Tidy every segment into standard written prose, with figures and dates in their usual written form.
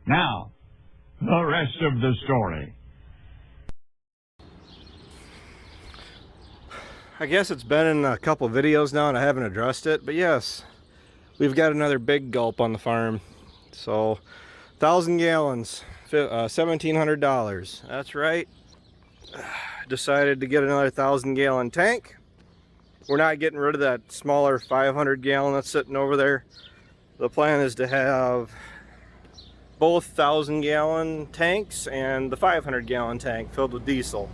Now, the rest of the story. I guess it's been in a couple videos now and I haven't addressed it, but yes, we've got another big gulp on the farm. So 1,000 gallons, $1,700. That's right. Decided to get another 1,000-gallon tank. We're not getting rid of that smaller 500-gallon that's sitting over there. The plan is to have both 1,000-gallon tanks and the 500-gallon tank filled with diesel.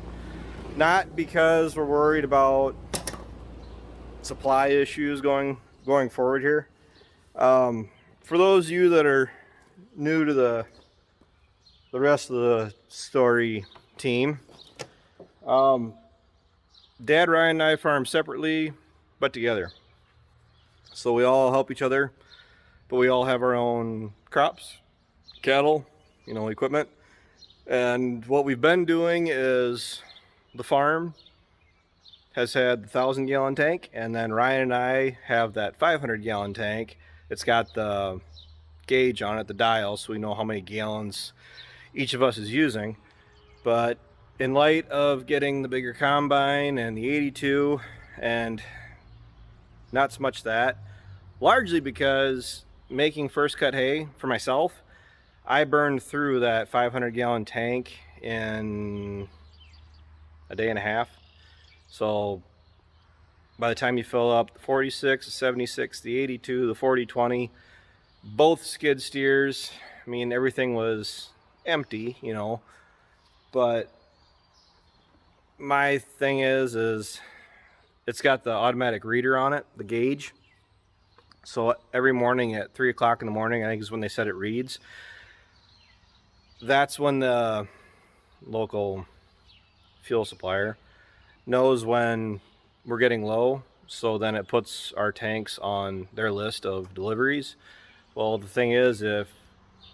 Not because we're worried about supply issues going forward here. For those of you that are new to the rest of the story team, Dad, Ryan, and I farm separately but together. So we all help each other, but we all have our own crops, cattle, equipment. And what we've been doing is the farm has had the 1,000-gallon tank, and then Ryan and I have that 500-gallon tank. It's got the gauge on it, the dial, so we know how many gallons each of us is using. But in light of getting the bigger combine and the 82, and not so much that, largely because making first cut hay for myself, I burned through that 500-gallon tank in a day and a half. So by the time you fill up the 46, the 76, the 82, the 40/20, both skid steers, I mean, everything was empty, but my thing is it's got the automatic reader on it, the gauge. So every morning at 3 o'clock in the morning, I think is when they said it reads. That's when the local fuel supplier knows when we're getting low, so then it puts our tanks on their list of deliveries. Well, the thing is, if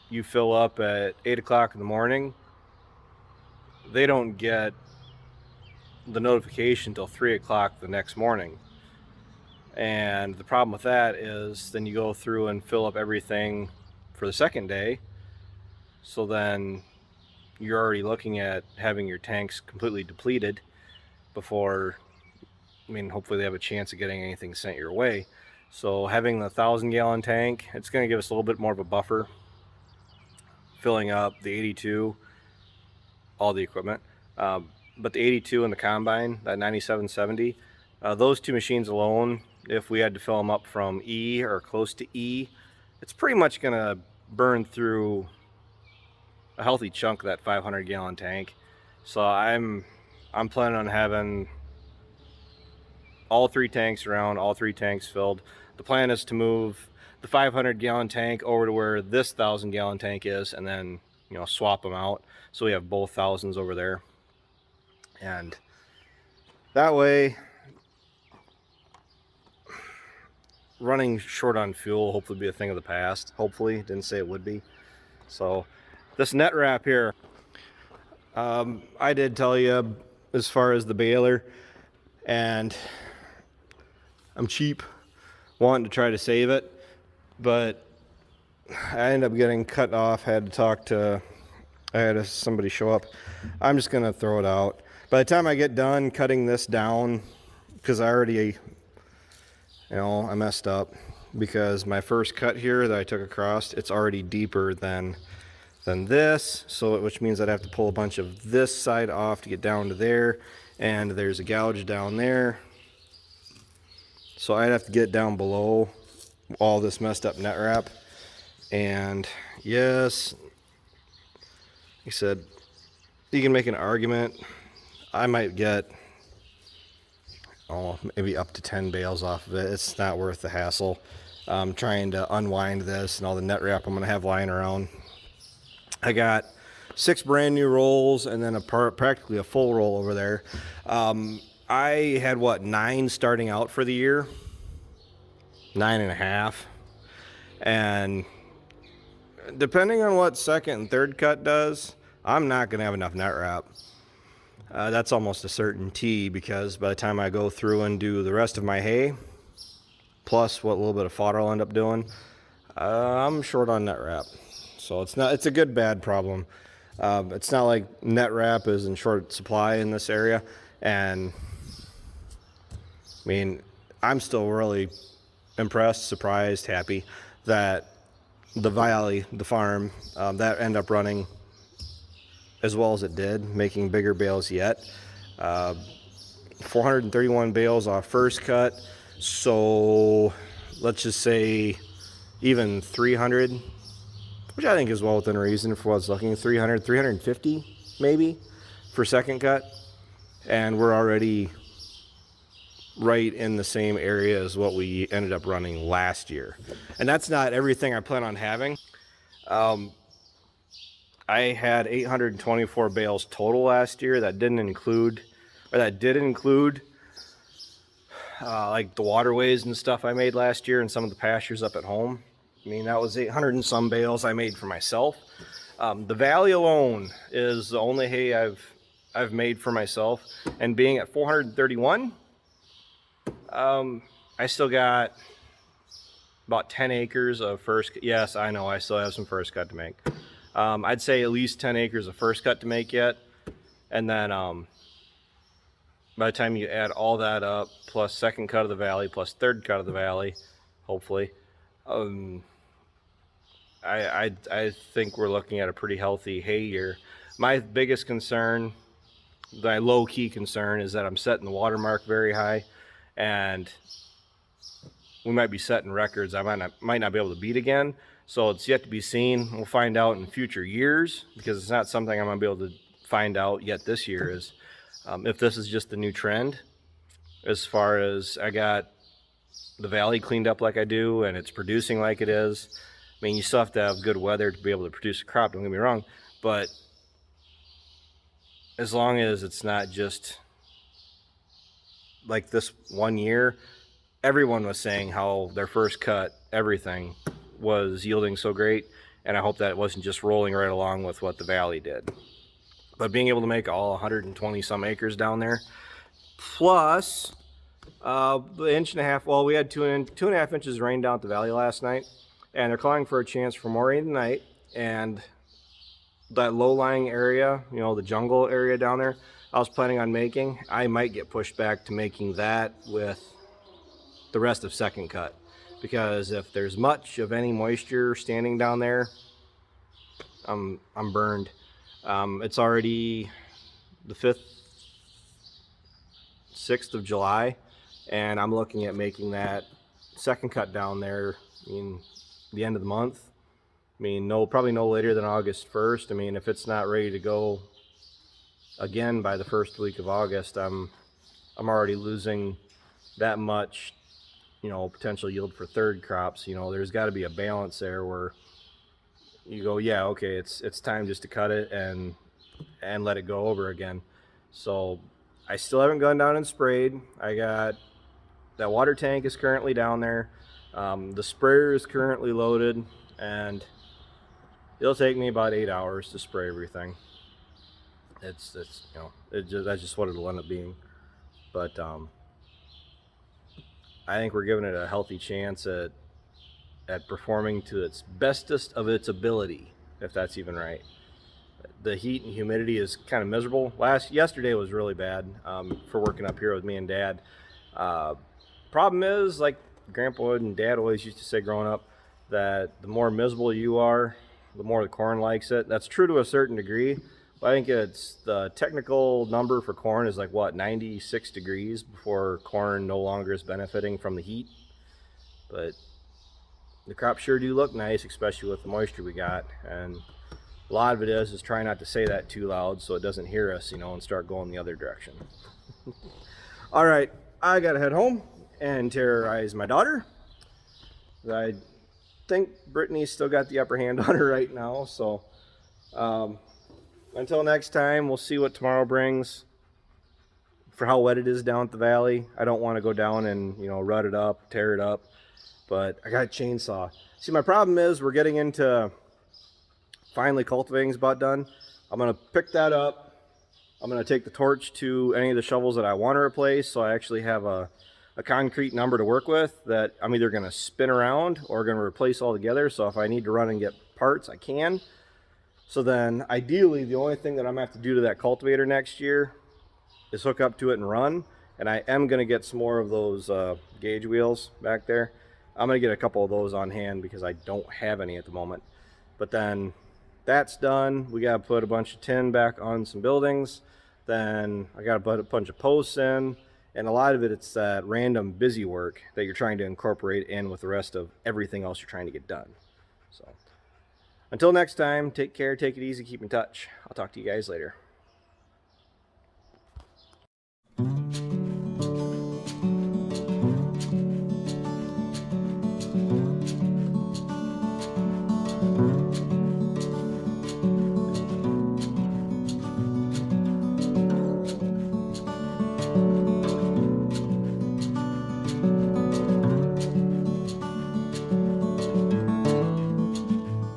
you fill up at 8 o'clock in the morning, they don't get the notification till 3 o'clock the next morning. And the problem with that is then you go through and fill up everything for the second day, so then you're already looking at having your tanks completely depleted before, hopefully they have a chance of getting anything sent your way. So having the 1,000-gallon tank, it's going to give us a little bit more of a buffer, filling up the 82, all the equipment. But the 82 and the combine, that 9770, those two machines alone, if we had to fill them up from E or close to E, it's pretty much going to burn through a healthy chunk of that 500-gallon tank. So I'm planning on having all three tanks around, all three tanks filled. The plan is to move the 500-gallon tank over to where this 1,000-gallon tank is, and then swap them out so we have both thousands over there. And that way, running short on fuel hopefully be a thing of the past. Hopefully, didn't say it would be. So this net wrap here, I did tell you as far as the baler, and I'm cheap, wanting to try to save it, but I ended up getting cut off. I had somebody show up. I'm just gonna throw it out. By the time I get done cutting this down, because I already, I messed up, because my first cut here that I took across, it's already deeper than this, so which means I'd have to pull a bunch of this side off to get down to there, and there's a gouge down there, so I'd have to get down below all this messed up net wrap. And yes, he said you can make an argument. I might get maybe up to 10 bales off of it. It's not worth the hassle. Trying to unwind this and all the net wrap I'm gonna have lying around. I got 6 brand new rolls and then practically a full roll over there. I had 9 starting out for the year, 9.5, and depending on what second and third cut does, I'm not gonna have enough net wrap. That's almost a certainty, because by the time I go through and do the rest of my hay, plus what little bit of fodder I'll end up doing, I'm short on net wrap. So it's a good bad problem. It's not like net wrap is in short supply in this area, and I mean, I'm still really impressed, surprised, happy that the valley, the farm, that ended up running as well as it did, making bigger bales yet. 431 bales off first cut, so let's just say even 300, which I think is well within reason for what's looking, 300, 350 maybe for second cut, and we're already right in the same area as what we ended up running last year. And that's not everything I plan on having. I had 824 bales total last year. That did include like the waterways and stuff I made last year and some of the pastures up at home. I mean, that was 800 and some bales I made for myself. The valley alone is the only hay I've made for myself, and being at 431, I still got about 10 acres of first. Yes, I know I still have some first cut to make. I'd say at least 10 acres of first cut to make yet, and then by the time you add all that up, plus second cut of the valley, plus third cut of the valley, hopefully, I think we're looking at a pretty healthy hay year. My biggest concern, my low-key concern, is that I'm setting the watermark very high, and we might be setting records I might not be able to beat again. So it's yet to be seen. We'll find out in future years, because it's not something I'm going to be able to find out yet this year, is if this is just the new trend. As far as I got the valley cleaned up like I do and it's producing like it is. I mean, you still have to have good weather to be able to produce a crop, don't get me wrong, but as long as it's not just like this one year, everyone was saying how their first cut, everything was yielding so great, and I hope that it wasn't just rolling right along with what the valley did. But being able to make all 120 some acres down there, plus the inch and a half, well, we had 2.5 inches of rain down at the valley last night, and they're calling for a chance for more rain tonight. And that low-lying area, you know, the jungle area down there, I was planning on making, I might get pushed back to making that with the rest of second cut, because if there's much of any moisture standing down there, I'm burned. It's already the 6th of July, and I'm looking at making that second cut down there, I mean, the end of the month. I mean, probably no later than August 1st. I mean, if it's not ready to go again by the first week of August, I'm already losing that much, you know, potential yield for third crops. You know, there's got to be a balance there where you go, yeah, okay, it's time just to cut it and let it go over again. So I still haven't gone down and sprayed. I got that water tank is currently down there. The sprayer is currently loaded, and it'll take me about 8 hours to spray everything. It's you know, that's just what it'll end up being. But I think we're giving it a healthy chance at performing to its bestest of its ability, if that's even right. The heat and humidity is kind of miserable. Yesterday was really bad for working up here with me and Dad. Problem is, like Grandpa and Dad always used to say growing up, that the more miserable you are, the more the corn likes it. That's true to a certain degree, but I think it's the technical number for corn is like, what, 96 degrees before corn no longer is benefiting from the heat. But the crops sure do look nice, especially with the moisture we got. And a lot of it is try not to say that too loud so it doesn't hear us, you know, and start going the other direction. All right, I gotta head home and terrorize my daughter. I think Brittany's still got the upper hand on her right now, so until next time, we'll see what tomorrow brings for how wet it is down at the valley. I don't want to go down and, you know, rut it up, tear it up, but I got a chainsaw. See, my problem is we're getting into finally cultivating's about done. I'm going to pick that up. I'm going to take the torch to any of the shovels that I want to replace, so I actually have a concrete number to work with that I'm either going to spin around or going to replace altogether. So if I need to run and get parts I can. So then ideally the only thing that I'm gonna have to do to that cultivator next year is hook up to it and run. And I am gonna get some more of those gauge wheels back there. I'm gonna get a couple of those on hand because I don't have any at the moment. But then that's done. We gotta put a bunch of tin back on some buildings. Then I gotta put a bunch of posts in. And a lot of it, it's that random busy work that you're trying to incorporate in with the rest of everything else you're trying to get done. So until next time, take care, take it easy, keep in touch. I'll talk to you guys later.